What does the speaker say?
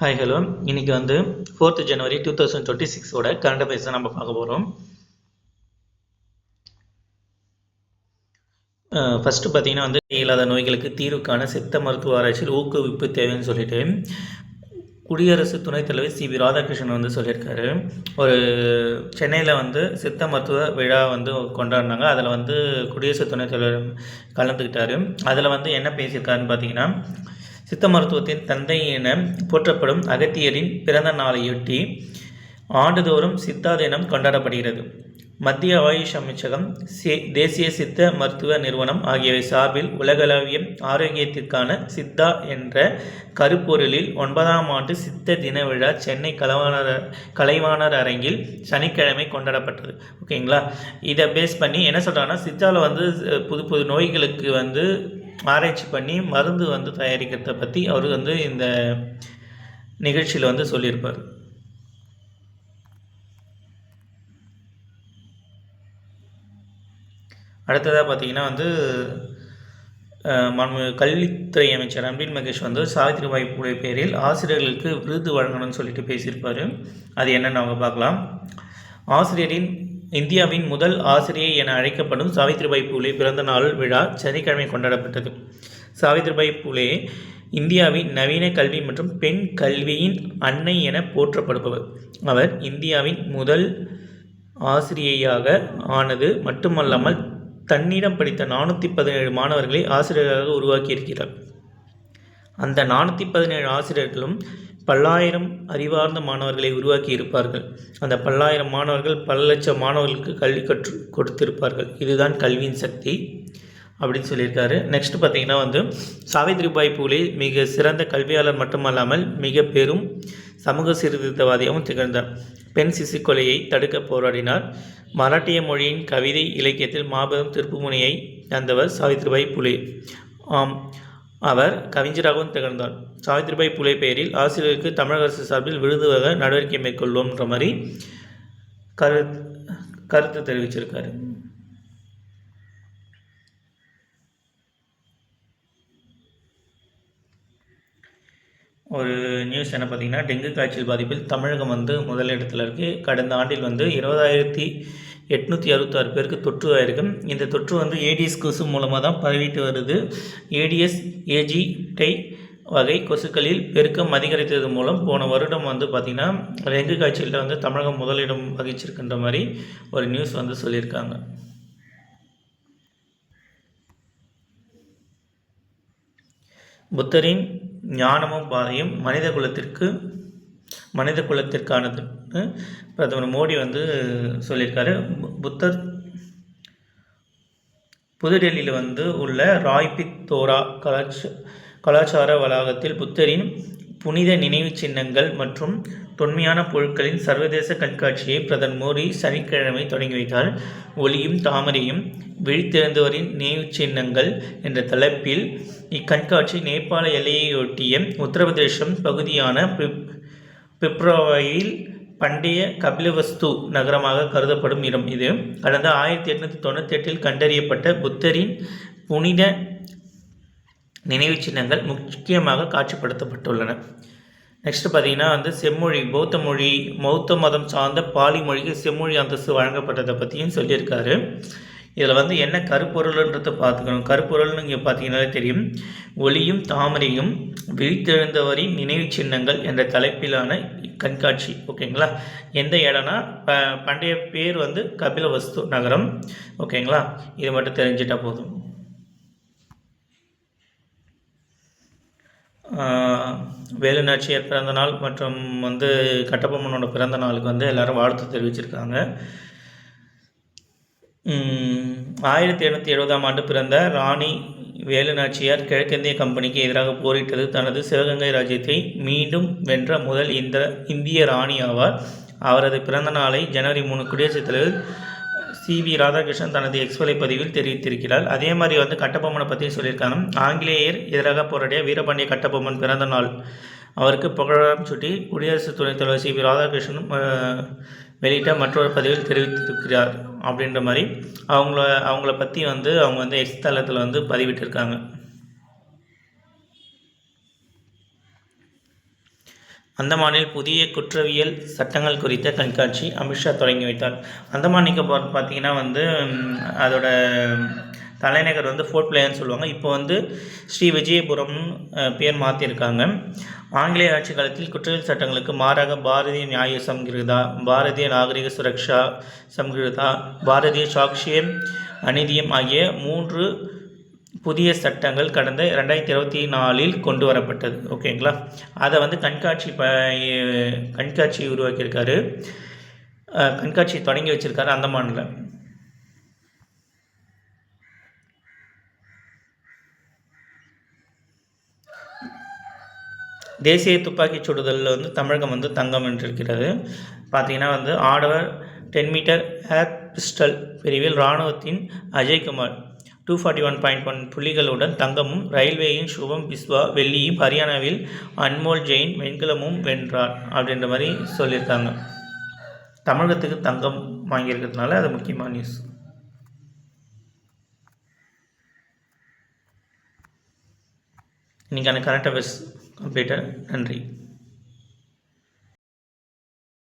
Hi hello. இன்னைக்கு வந்து 4th ஜனவரி 2026ஓட current affairs தான் நம்ம பார்க்க போகிறோம். ஃபஸ்ட்டு பார்த்தீங்கன்னா வந்து இல்லாத நோய்களுக்கு தீர்வுக்கான சித்த மருத்துவ ஆராய்ச்சியில் ஊக்குவிப்பு தேவைன்னு சொல்லிட்டு குடியரசு துணைத் தலைவர் சி வி ராதாகிருஷ்ணன் வந்து சொல்லியிருக்காரு. ஒரு சென்னையில் வந்து சித்த மருத்துவ விழா வந்து கொண்டாடினாங்க. அதில் வந்து குடியரசு துணைத் தலைவர் கலந்துக்கிட்டார். அதில் வந்து என்ன பேசியிருக்காருன்னு பார்த்தீங்கன்னா, சித்த மருத்துவத்தின் தந்தை என போற்றப்படும் அகத்தியரின் பிறந்த நாளையொட்டி ஆண்டுதோறும் சித்தா தினம் கொண்டாடப்படுகிறது. மத்திய ஆயுஷ் அமைச்சகம், தேசிய சித்த மருத்துவ நிறுவனம் ஆகியவை சார்பில் உலகளவிய ஆரோக்கியத்திற்கான சித்தா என்ற கருப்பொருளில் 9ஆம் ஆண்டு சித்த தின விழா சென்னை கலைவாணர் அரங்கில் சனிக்கிழமை கொண்டாடப்பட்டது. ஓகேங்களா? இதை பேஸ் பண்ணி என்ன சொல்கிறாங்கன்னா, சித்தாவில் வந்து புது புது நோய்களுக்கு வந்து ஆராய்ச்சி பண்ணி மருந்து வந்து தயாரிக்கிறத பற்றி அவர் வந்து இந்த நிகழ்ச்சியில் வந்து சொல்லியிருப்பார். அடுத்ததாக பார்த்தீங்கன்னா வந்து கல்வித்துறை அமைச்சர் அன்பில் மகேஷ் வந்து சாவித்ரிபாய் பூலே பேரில் ஆசிரியர்களுக்கு விருது வழங்கணும்னு சொல்லிட்டு பேசியிருப்பார். அது என்னென்னு அவங்க பார்க்கலாம். இந்தியாவின் முதல் ஆசிரியை என அழைக்கப்படும் சாவித்ரிபாய் பூலே பிறந்த நாள் விழா சனிக்கிழமை கொண்டாடப்பட்டது. சாவித்ரிபாய் பூலே இந்தியாவின் நவீன கல்வி மற்றும் பெண் கல்வியின் அன்னை என போற்றப்படுபவர். அவர் இந்தியாவின் முதல் ஆசிரியையாக ஆனது மட்டுமல்லாமல் தன்னிடம் படித்த 417 மாணவர்களை ஆசிரியராக உருவாக்கியிருக்கிறார். அந்த 417 ஆசிரியர்களும் பல்லாயிரம் அறிவார்ந்த மாணவர்களை உருவாக்கி இருப்பார்கள். அந்த பல்லாயிரம் மாணவர்கள் பல லட்சம் மாணவர்களுக்கு கல்வி கொடுத்திருப்பார்கள். இதுதான் கல்வியின் சக்தி அப்படின்னு சொல்லியிருக்காரு. நெக்ஸ்ட் பார்த்தீங்கன்னா வந்து சாவித்ரிபாய் பூலே மிக சிறந்த கல்வியாளர் மட்டுமல்லாமல் மிக பெரும் சமூக சீர்திருத்தவாதியாகவும் திகழ்ந்தார். பெண் சிசு கொலையை தடுக்க போராடினார். மராட்டிய மொழியின் கவிதை இலக்கியத்தில் மாபெரும் திருப்புமுனையை தந்தவர் சாவித்ரிபாய் பூலே. அவர் கவிஞராகவும் திகழ்ந்தார். சாவித்ரிபாய் பூலே பெயரில் ஆசிரியருக்கு தமிழக அரசு சார்பில் விருது வழங்க நடவடிக்கை மேற்கொள்வோம்ன்ற மாதிரி கருத்து தெரிவிச்சிருக்காரு. ஒரு நியூஸ் என்ன பார்த்தீங்கன்னா, டெங்கு காய்ச்சல் பாதிப்பில் தமிழகம் வந்து முதலிடத்தில் இருக்குது. கடந்த ஆண்டில் வந்து 20,866 பேருக்கு தொற்று ஆயிருக்கும். இந்த தொற்று வந்து ஏடிஎஸ் கொசு மூலமாக தான் பரவிட்டு வருது. ஏடிஎஸ் ஏஜிடை வகை கொசுக்களில் பெருக்கம் அதிகரித்தது மூலம் போன வருடம் வந்து பார்த்திங்கன்னா டெங்கு காய்ச்சலில் வந்து தமிழகம் முதலிடம் வகிச்சிருக்கின்ற மாதிரி ஒரு நியூஸ் வந்து சொல்லியிருக்காங்க. புத்தரின் ஞானமும் பாதையும் மனித குலத்திற்கானதுன்னு பிரதமர் மோடி வந்து சொல்லியிருக்காரு. புத்தர் புதுடெல்லியில் வந்து உள்ள ராய்பித் தோரா கலாச்சார வளாகத்தில் புத்தரின் புனித நினைவு சின்னங்கள் மற்றும் தொன்மையான பொருட்களின் சர்வதேச கண்காட்சியை பிரதமர் மோடி சனிக்கிழமை தொடங்கி வைத்தார். ஒளியும் தாமரையும் விழித்திருந்தவரின் நினைவு சின்னங்கள் என்ற தலைப்பில் இக்கண்காட்சி நேபாள எல்லையையொட்டிய உத்தரப்பிரதேசம் பகுதியான பிப்ரவரியில் பண்டைய கபிலவஸ்து நகரமாக கருதப்படும் இடம் இது. கடந்த 1898 கண்டறியப்பட்ட புத்தரின் புனித நினைவு சின்னங்கள் முக்கியமாக காட்சிப்படுத்தப்பட்டுள்ளன. நெக்ஸ்ட் பார்த்தீங்கன்னா வந்து செம்மொழி பௌத்த மதம் சார்ந்த பாலி மொழிக்கு செம்மொழி அந்தஸ்து வழங்கப்பட்டதை பற்றியும் சொல்லியிருக்காரு. இதில் வந்து என்ன கருப்பொருள்ன்றதை பார்த்துக்கணும். கருப்பொருள்னு இங்கே பார்த்தீங்கன்னாலே தெரியும். ஒளியும் தாமரையும் விழித்தெழுந்தவரின் நினைவு சின்னங்கள் என்ற தலைப்பிலான கண்காட்சி. ஓகேங்களா? எந்த இடம்னா பண்டைய பேர் வந்து கபிலவஸ்து நகரம். ஓகேங்களா? இது மட்டும் தெரிஞ்சிட்டா போதும். வேலு நாச்சியார் பிறந்த நாள் மற்றும் வந்து கட்டபொம்மனோட பிறந்த நாளுக்கு வந்து எல்லாரும் வாழ்த்து தெரிவிச்சிருக்காங்க. 1770ஆம் ஆண்டு பிறந்த ராணி வேலு நாச்சியார் கிழக்கிந்திய கம்பெனிக்கு எதிராக போரிட்டது தனது சிவகங்கை ராஜ்யத்தை மீண்டும் வென்ற முதல் இந்திய ராணி ஆவார். அவரது பிறந்த நாளை ஜனவரி 3 குடியரசுத் தலைவர் சி வி ராதாகிருஷ்ணன் தனது எக்ஸ்வலை பதிவில் தெரிவித்திருக்கிறார். அதே மாதிரி வந்து கட்டபொம்மனை பற்றி சொல்லியிருக்காங்க. ஆங்கிலேயர் எதிராக போராடிய வீரபாண்டிய கட்டபொம்மன் பிறந்த நாள் அவருக்கு புகழாரம் சுட்டி குடியரசு துணைத் தலைவர் சி வி ராதாகிருஷ்ணன் வெளியிட்ட மற்றொரு பதிவில் தெரிவித்திருக்கிறார். அப்படின்ற மாதிரி அவங்கள பற்றி வந்து அவங்க வந்து எக்ஸ் தளத்தில் வந்து பதிவிட்டிருக்காங்க. அந்தமானில் புதிய குற்றவியல் சட்டங்கள் குறித்த கண்காட்சி அமித்ஷா தொடங்கி வைத்தார். அந்தமான் நிக்கோபார் பார்த்திங்கன்னா அதோட தலைநகர் ஃபோர்ட் பிளேயர்னு சொல்லுவாங்க. இப்போ ஸ்ரீ விஜயபுரம் பேர் மாற்றிருக்காங்க. ஆங்கிலேய ஆட்சி காலத்தில் குற்றவியல் சட்டங்களுக்கு மாறாக பாரதிய நியாய சம்ஹிதா, பாரதிய நாகரிக சுரக்ஷா சம்ஹிதா, பாரதிய சாக்ஷிய அநீதியம் ஆகிய 3 புதிய சட்டங்கள் கடந்த 2024 கொண்டு வரப்பட்டது. ஓகேங்களா? அதை கண்காட்சி உருவாக்கியிருக்காரு. கண்காட்சி தொடங்கி வச்சுருக்காரு அந்தமானில். தேசிய துப்பாக்கிச் சுடுதலில் தமிழகம் தங்கம் வென்றிருக்கிறது. பார்த்திங்கன்னா ஆடவர் 10 மீட்டர் ஏர் பிஸ்டல் பிரிவில் இராணுவத்தின் அஜய்குமார் 241.1 புள்ளிகளுடன் தங்கமும், ரயில்வேயின் சுபம் பிஸ்வா வெள்ளியும், ஹரியானாவில் அன்மோல் ஜெயின் வெண்கலமும் வென்றார் அப்படின்ற மாதிரி சொல்லியிருக்காங்க. தமிழகத்துக்கு தங்கம் வாங்கியிருக்கிறதுனால அது முக்கியமான நியூஸ். இன்றைக்கான கரண்ட் அஃபேர்ஸ் கம்ப்ளீட்டட். நன்றி.